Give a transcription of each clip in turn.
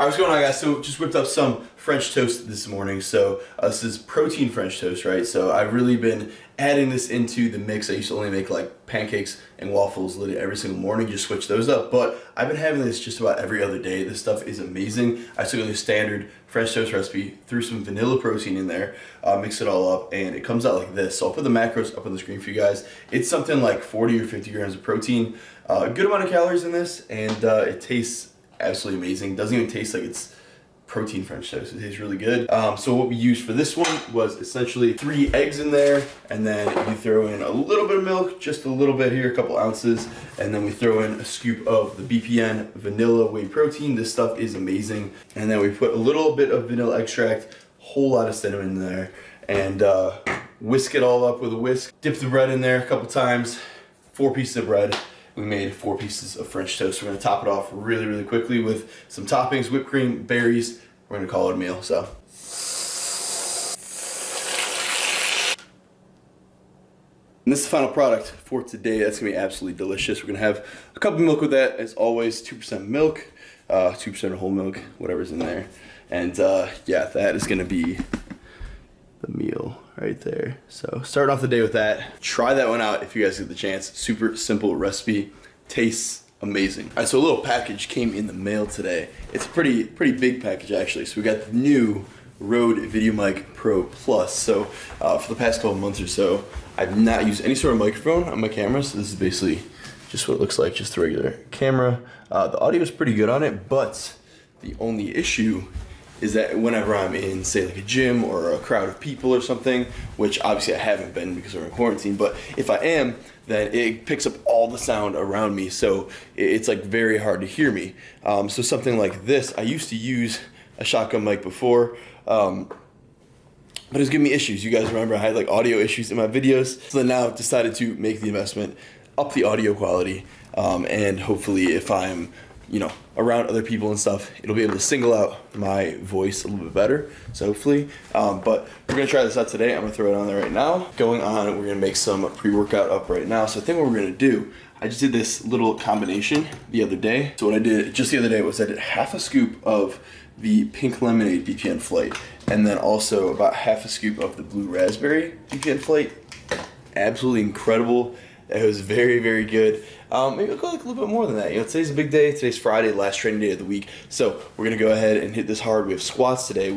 what's going on, guys? So just whipped up some French toast this morning. So this is protein French toast, right? So I've really been adding this into the mix. I used to only make like pancakes and waffles literally every single morning, just switch those up. But I've been having this just about every other day. This stuff is amazing. I took the standard French toast recipe, threw some vanilla protein in there, mixed it all up, and it comes out like this. So I'll put the macros up on the screen for you guys. It's something like 40 or 50 grams of protein, a good amount of calories in this, and it tastes absolutely amazing. Doesn't even taste like it's protein French toast. It tastes really good. So what we used for this one was essentially 3 eggs in there, and then you throw in a little bit of milk, just a little bit here, a couple ounces, and then we throw in a scoop of the BPN vanilla whey protein. This stuff is amazing. And then we put a little bit of vanilla extract, whole lot of cinnamon in there, and whisk it all up with a whisk. Dip the bread in there a couple times, 4 pieces of bread. We made 4 pieces of French toast. We're gonna top it off really, really quickly with some toppings, whipped cream, berries. We're gonna call it a meal, so. And this is the final product for today. That's gonna be absolutely delicious. We're gonna have a cup of milk with that, as always, 2% milk, 2% whole milk, whatever's in there. And yeah, that is gonna be the meal right there. So starting off the day with that. Try that one out if you guys get the chance. Super simple recipe, tastes amazing. All right, so a little package came in the mail today. It's a pretty big package actually. So we got the new Rode VideoMic Pro Plus. So for the past couple months or so, I've not used any sort of microphone on my camera. So this is basically just what it looks like, just a regular camera. The audio is pretty good on it, but the only issue is that whenever I'm in, say, like a gym or a crowd of people or something, which obviously I haven't been because we're in quarantine, but if I am, then it picks up all the sound around me, so it's like very hard to hear me. So something like this, I used to use a shotgun mic before, but it was giving me issues. You guys remember I had like audio issues in my videos, so then now I've decided to make the investment, up the audio quality, and hopefully if I'm around other people and stuff, it'll be able to single out my voice a little bit better, so hopefully. But we're gonna try this out today. I'm gonna throw it on there right now. Going on, we're gonna make some pre-workout up right now. So I think what we're gonna do, I just did this little combination the other day. So what I did just the other day was I did half a scoop of the pink lemonade BPN Flight, and then also about half a scoop of the blue raspberry BPN Flight. Absolutely incredible. It was very, very good. Maybe I'll go like a little bit more than that. Today's a big day. Today's Friday, last training day of the week. So we're gonna go ahead and hit this hard. We have squats today.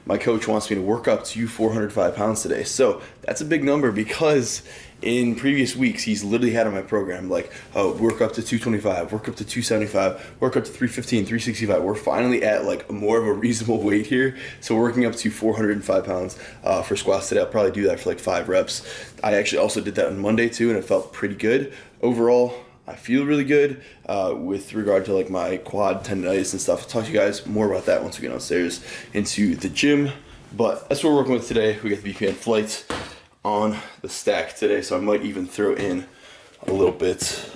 My coach wants me to work up to 405 pounds today. So that's a big number because in previous weeks, he's literally had on my program like, oh, work up to 225, work up to 275, work up to 315, 365. We're finally at like more of a reasonable weight here. So working up to 405 pounds for squats today. I'll probably do that for like 5 reps. I actually also did that on Monday too, and it felt pretty good. Overall, I feel really good with regard to like my quad tendonitis and stuff. I'll talk to you guys more about that once we get downstairs into the gym. But that's what we're working with today. We got the BPN Flights on the stack today, so I might even throw in a little bit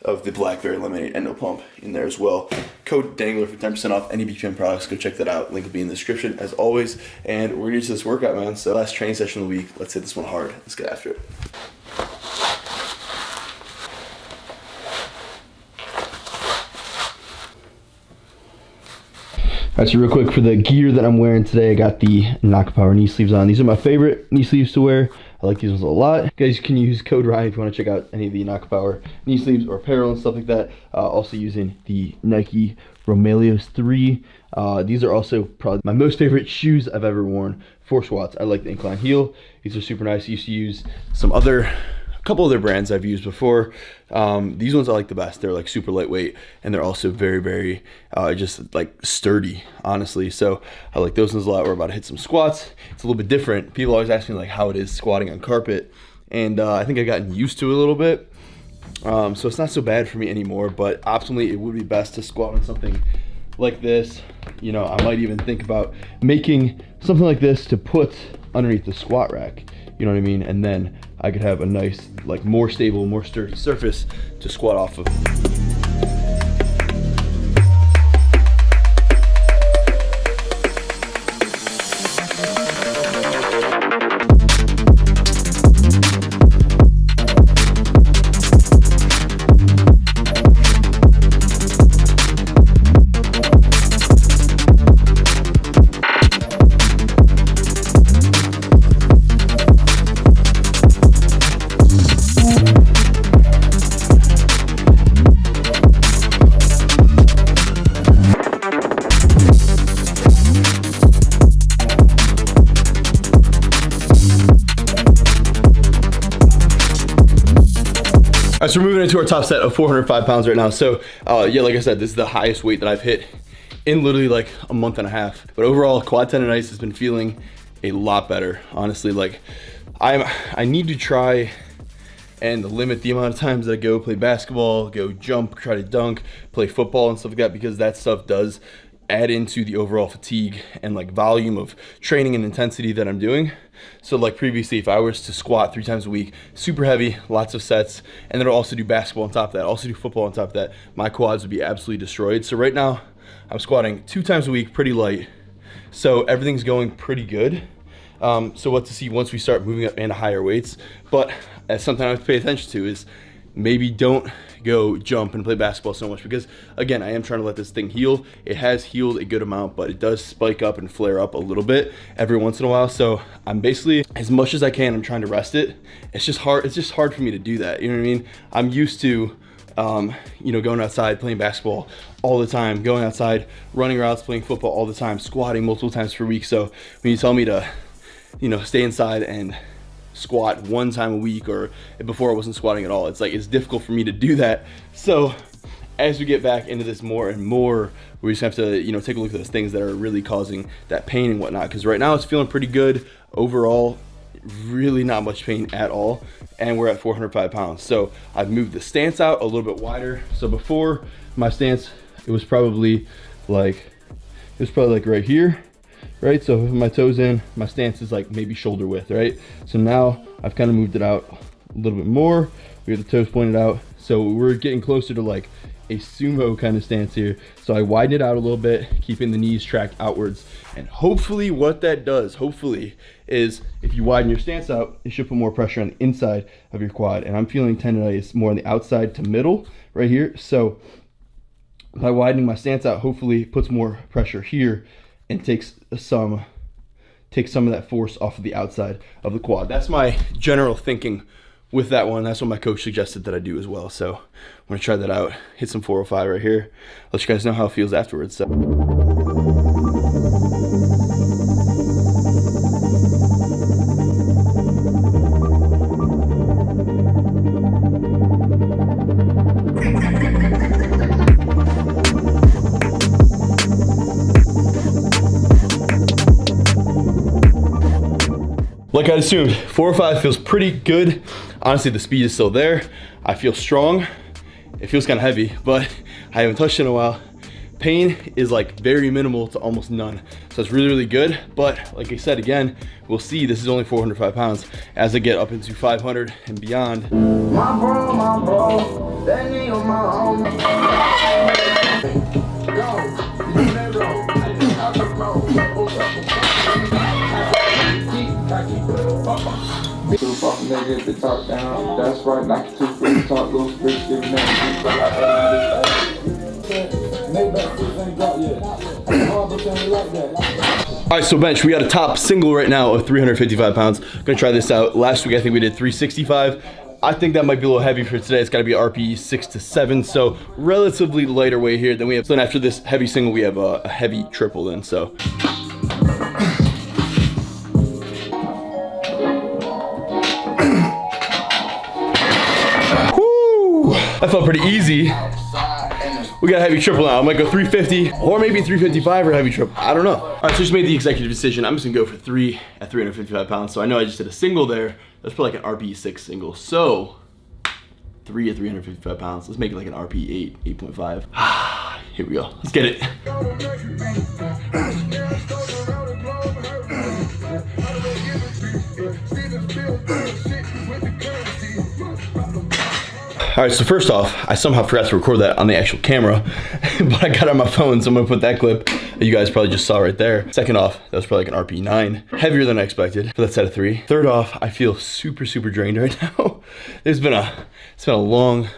of the blackberry lemonade endo pump in there as well. Code Dengler for 10% off any BPN products. Go check that out. Link will be in the description as always. And we're gonna get to this workout, man. So last training session of the week. Let's hit this one hard. Let's get after it. Alright, so real quick for the gear that I'm wearing today, I got the Knock Power knee sleeves on. These are my favorite knee sleeves to wear. I like these ones a lot. You guys can use code Ryan if you want to check out any of the Knock Power knee sleeves or apparel and stuff like that. Also using the Nike Romaleos 3. These are also probably my most favorite shoes I've ever worn for squats. I like the incline heel. These are super nice. I used to use a couple other brands I've used before. These ones I like the best. They're like super lightweight, and they're also very, very just like sturdy, honestly. So I like those ones a lot. We're about to hit some squats. It's a little bit different. People always ask me like how it is squatting on carpet, and I think I've gotten used to it a little bit. So it's not so bad for me anymore, but optimally it would be best to squat on something like this. I might even think about making something like this to put underneath the squat rack. You know what I mean? And then I could have a nice, like more stable, more sturdy surface to squat off of. right, so we're moving into our top set of 405 pounds right now. So yeah, like I said, this is the highest weight that I've hit in literally like a month and a half. But overall, quad tendonitis has been feeling a lot better. Honestly, like I need to try and limit the amount of times that I go play basketball, go jump, try to dunk, play football and stuff like that, because that stuff does add into the overall fatigue and like volume of training and intensity that I'm doing. So like previously, if I was to squat 3 times a week, super heavy, lots of sets, and then I'll also do basketball on top of that, also do football on top of that, my quads would be absolutely destroyed. So right now I'm squatting 2 times a week, pretty light. So everything's going pretty good. So what to see once we start moving up into higher weights. But that's something I have to pay attention to, is maybe don't go jump and play basketball so much, because again, I am trying to let this thing heal. It has healed a good amount, but it does spike up and flare up a little bit every once in a while. So I'm basically, as much as I can, I'm trying to rest it. It's just hard for me to do that. You know what I mean? I'm used to you know, going outside, playing basketball all the time, going outside, running routes, playing football all the time, squatting multiple times per week. So when you tell me to, you know, stay inside and squat 1 time a week, or before I wasn't squatting at all, it's like, it's difficult for me to do that. So as we get back into this more and more, we just have to, you know, take a look at those things that are really causing that pain and whatnot. Because right now it's feeling pretty good overall, really not much pain at all, and we're at 405 pounds. So I've moved the stance out a little bit wider. So before, my stance, it was probably like right here, right? So with my toes in, my stance is like maybe shoulder width, right? So now I've kind of moved it out a little bit more. We have the toes pointed out. So we're getting closer to like a sumo kind of stance here. So I widen it out a little bit, keeping the knees tracked outwards. And hopefully what that does, hopefully, is if you widen your stance out, it should put more pressure on the inside of your quad. And I'm feeling tendonitis more on the outside to middle right here. So by widening my stance out, hopefully it puts more pressure here and takes some of that force off of the outside of the quad. That's my general thinking with that one. That's what my coach suggested that I do as well. So I'm gonna try that out, hit some 405 right here. Let you guys know how it feels afterwards. So. Like I assumed, 405 feels pretty good. Honestly, the speed is still there. I feel strong. It feels kind of heavy, but I haven't touched it in a while. Pain is like very minimal to almost none. So it's really, really good. But like I said, again, we'll see, this is only 405 pounds. As I get up into 500 and beyond. My bro, that nigga my nigga, the top down. That's right, knock it too free, talk those bitch, give me All right, so bench, we got a top single right now of 355 pounds. Gonna try this out. Last week, I think we did 365. I think that might be a little heavy for today. It's gotta be RPE 6 to 7, so relatively lighter weight here. Then we have, then after this heavy single, we have a heavy triple then, so. That felt pretty easy. We got a heavy triple now. I might go 350 or maybe 355 or heavy triple. I don't know. All right, so just made the executive decision. I'm just gonna go for 3 at 355 pounds. So I know I just did a single there. That's probably like an RP 6 single. So 3 at 355 pounds. Let's make it like an RP 8, 8.5. Here we go. Let's get it. All right, so first off, I somehow forgot to record that on the actual camera, but I got it on my phone, so I'm gonna put that clip that you guys probably just saw right there. Second off, that was probably like an RP 9, heavier than I expected for that set of 3. Third off, I feel super, super drained right now. It's been a long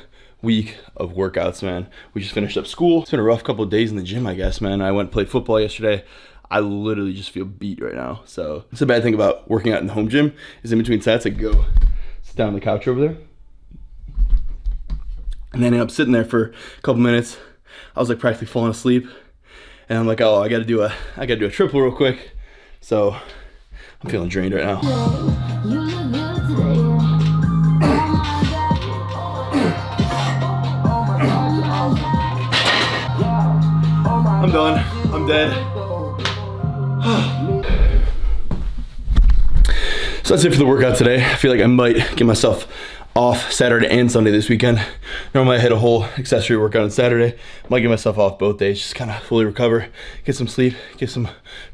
week of workouts, man. We just finished up school. It's been a rough couple of days in the gym, I guess, man. I went and played football yesterday. I literally just feel beat right now. So it's a bad thing about working out in the home gym is in between sets, I go sit down on the couch over there. And then I ended up sitting there for a couple minutes. I was like practically falling asleep. And I'm like, oh, I gotta do a triple real quick. So I'm feeling drained right now. I'm done. I'm dead. So that's it for the workout today. I feel like I might get myself off Saturday and Sunday this weekend. Normally I hit a whole accessory workout on Saturday. Might get myself off both days, just kind of fully recover, get some sleep, get some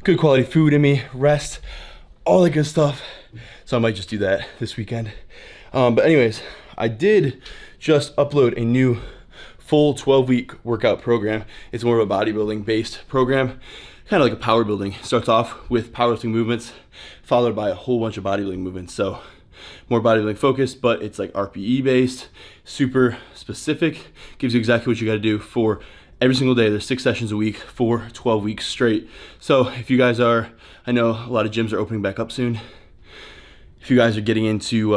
good quality food in me, rest, all that good stuff. So I might just do that this weekend. But anyways, I did just upload a new full 12-week workout program. It's more of a bodybuilding based program, kind of like a power building. It starts off with powerlifting movements, followed by a whole bunch of bodybuilding movements. So more bodybuilding focused, but it's like RPE based, super specific, gives you exactly what you got to do for every single day. There's 6 sessions a week for 12 weeks straight. So if you guys are, I know a lot of gyms are opening back up soon. If you guys are getting into,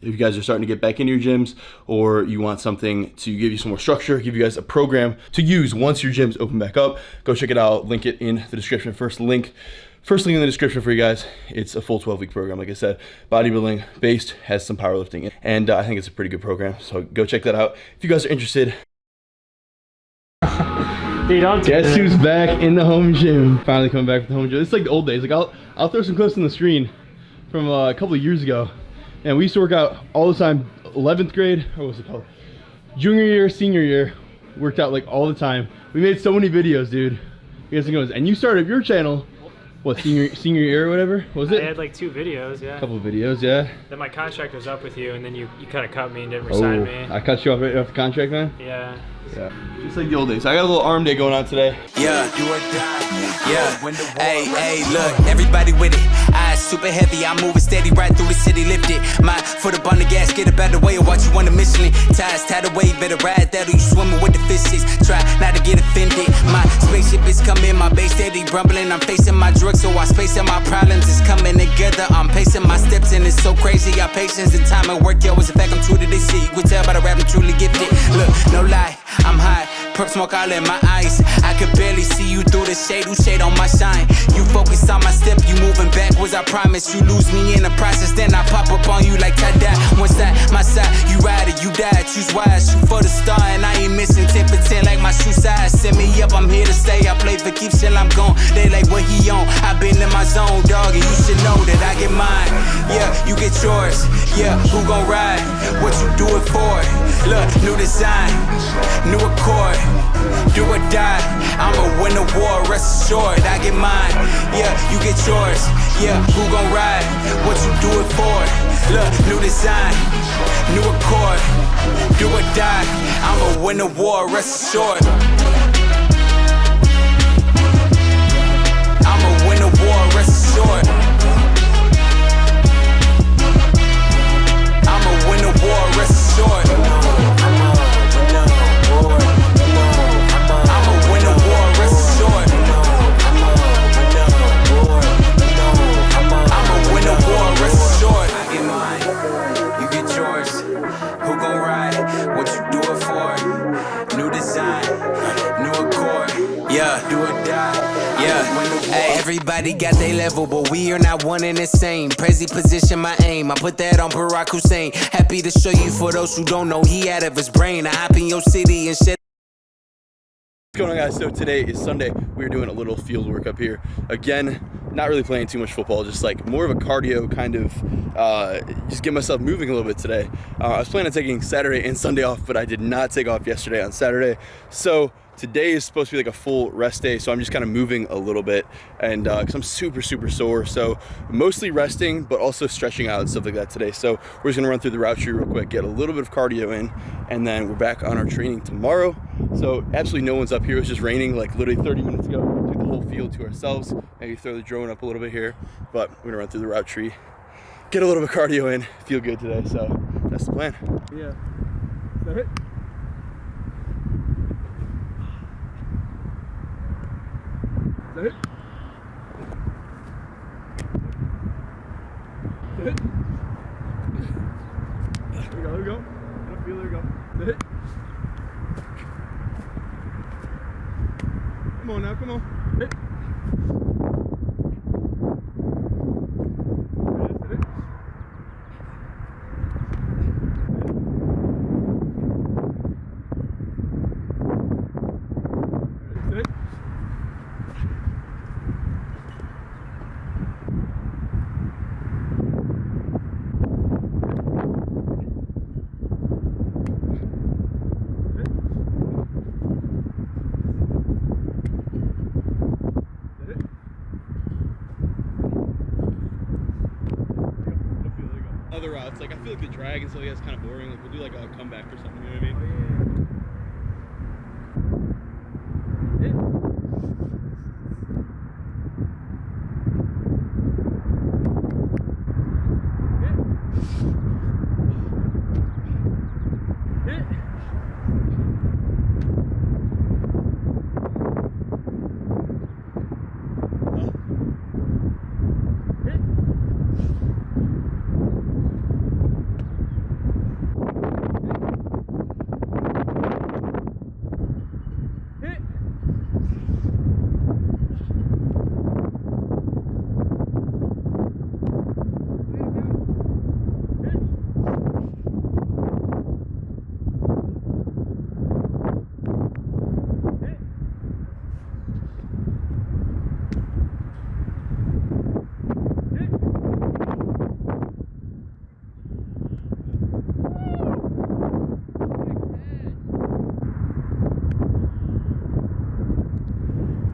if you guys are starting to get back into your gyms, or you want something to give you some more structure, give you guys a program to use once your gyms open back up, go check it out. Link it in the description. First link in the description for you guys. It's a full 12-week program. Like I said, bodybuilding based, has some powerlifting in it. And I think it's a pretty good program. So go check that out if you guys are interested. Dude, guess who's back in the home gym? Finally coming back from the home gym. It's like the old days. Like I'll throw some clips on the screen from a couple of years ago. And we used to work out all the time. 11th grade, or what's it called? Junior year, senior year, worked out like all the time. We made so many videos, dude. You guys think it was, and you started your channel, what, senior year or whatever? Was it? I had like 2 videos, yeah. A couple of videos, yeah. Then my contract was up with you, and then you kind of cut me and didn't resign me. I cut you off right off the contract, man? Yeah. Yeah. Just like the old days. I got a little arm day going on today. Yeah. Hey, look, everybody with it. Eyes super heavy, I'm moving steady right through the city, lifted. My foot up on the gas, get a better way or watch you on the Michelin. Ties tied away, better ride that or you swimming with the fishes. Try not to get offended. My spaceship is coming, my base steady rumbling. I'm facing my drugs, so I space and my problems is coming together. I'm pacing my steps and it's so crazy. Our patience and time at work, yo, is a fact I'm true to this shit. You can tell by the rap I'm truly gifted. Look, no lie, I'm high. Perp smoke all in my eyes. I could barely see you through the shade. Who shade on my shine? You focus on my step. You moving backwards. I promise you lose me in the process. Then I pop up on you like tie-dye. One side, my side. You ride it, you die. Choose wise. Shoot for the star. And I ain't missing 10 for 10 like my shoe size. Send me up. I'm here to stay. I play for keeps till I'm gone. They like what he on. I been in my zone, dog. And you should know that I get mine. Yeah, you get yours. Yeah, who gon' ride? What you do it for? Look, new design, new accord. Do or die, I'ma win the war, rest assured, I get mine, yeah, you get yours, yeah, who gon' ride, what you do it for, look, new design, new accord, do or die, I'ma win the war, rest assured, I'ma win the war, rest assured, I'ma win the war, rest assured. Everybody got their level, but we are not one and the same. Prezi position my aim, I put that on Barack Hussein. Happy to show you for those who don't know, he out of his brain. I hop in your city and shit. What's going on, guys? So today is Sunday. We're doing a little field work up here. Again, not really playing too much football, just like more of a cardio kind of, just get myself moving a little bit today. I was planning on taking Saturday and Sunday off, but I did not take off yesterday on Saturday. So today is supposed to be like a full rest day, so I'm just kind of moving a little bit, and because I'm super sore, so mostly resting but also stretching out and stuff like that today. So we're just gonna run through the route tree real quick, get a little bit of cardio in, and then we're back on our training tomorrow. So absolutely no one's up here. It was just raining like literally 30 minutes ago. Took the whole field to ourselves. Maybe throw the drone up a little bit here, but we're gonna run through the route tree, get a little bit of cardio in, feel good today. So that's the plan. Yeah. Is that it? Is that it? Is that it? There we go. I don't feel, there we go. Is that it? Come on now, come on. Hit. Is that it? Is that it? workouts. Like I feel like the drag and stuff like that's kind of boring. Like we'll do like a comeback or something. You know what I mean?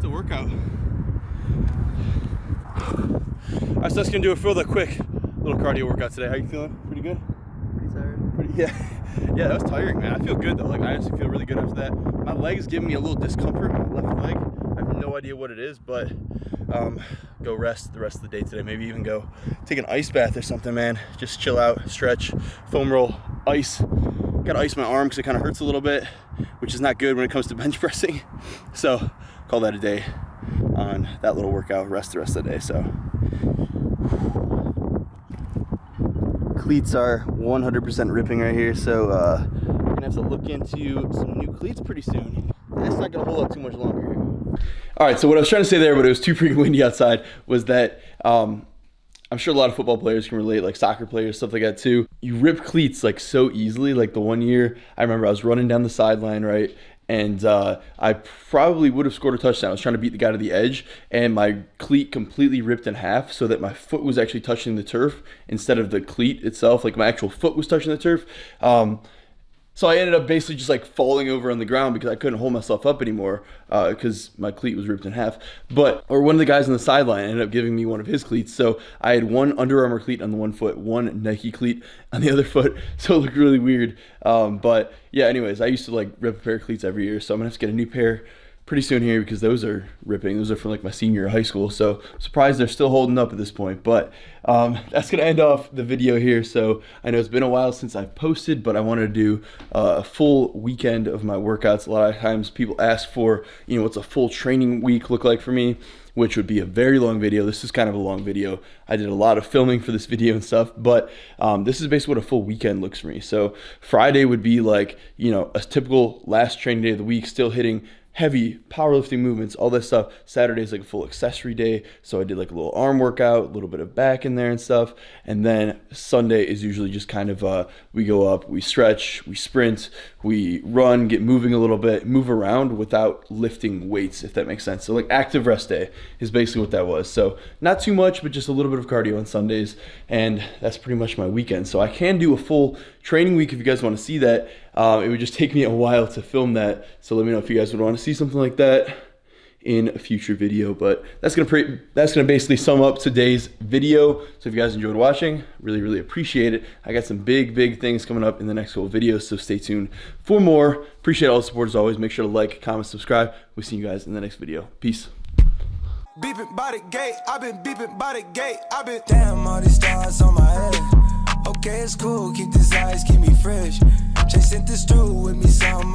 Workout. Alright, so that's gonna do it for the quick little cardio workout today. How you feeling? Pretty good? Pretty tired. Yeah, that was tiring, man. I feel good though. Like I honestly feel really good after that. My leg is giving me a little discomfort on my left leg. I have no idea what it is, but go rest the rest of the day today. Maybe even go take an ice bath or something, man. Just chill out, stretch, foam roll, ice. Gotta ice my arm because it kind of hurts a little bit, which is not good when it comes to bench pressing. So call that a day on that little workout. Rest the rest of the day. So cleats are 100% ripping right here, so we're gonna have to look into some new cleats pretty soon. That's not gonna hold up too much longer here. All right, so what I was trying to say there, but it was too freaking windy outside, was that I'm sure a lot of football players can relate, like soccer players, stuff like that too. You rip cleats like so easily. Like the one year, I remember I was running down the sideline, right? And I probably would have scored a touchdown. I was trying to beat the guy to the edge, and my cleat completely ripped in half so that my foot was actually touching the turf instead of the cleat itself. Like my actual foot was touching the turf. So I ended up basically just like falling over on the ground because I couldn't hold myself up anymore because my cleat was ripped in half. Or one of the guys on the sideline ended up giving me one of his cleats. So I had one Under Armour cleat on the one foot, one Nike cleat on the other foot. So it looked really weird. But yeah, anyways, I used to like rip a pair of cleats every year. So I'm gonna have to get a new pair pretty soon here because those are ripping. Those are from like my senior year of high school. So I'm surprised they're still holding up at this point. But that's gonna end off the video here. So I know it's been a while since I've posted, but I wanted to do a full weekend of my workouts. A lot of times people ask for, you know, what's a full training week look like for me, which would be a very long video. This is kind of a long video. I did a lot of filming for this video and stuff, but this is basically what a full weekend looks for me. So Friday would be like, you know, a typical last training day of the week, still hitting heavy powerlifting movements, all this stuff. Saturday is like a full accessory day, so I did like a little arm workout, a little bit of back in there and stuff. And then Sunday is usually just kind of we go up, we stretch, we sprint, we run, get moving a little bit, move around without lifting weights, if that makes sense. So like active rest day is basically what that was. So not too much, but just a little bit of cardio on Sundays, and that's pretty much my weekend. So I can do a full training week if you guys want to see that. It would just take me a while to film that, so let me know if you guys would want to see something like that in a future video. But that's gonna basically sum up today's video. So if you guys enjoyed watching, really appreciate it. I got some big things coming up in the next couple videos, so stay tuned for more. Appreciate all the support as always. Make sure to like, comment, subscribe. We'll see you guys in the next video. Peace. Beeping by the gate, I've been beeping by the gate, I've been damn all these stars on my head. Okay, it's cool, keep these eyes, keep me fresh. Chasing this through with me, some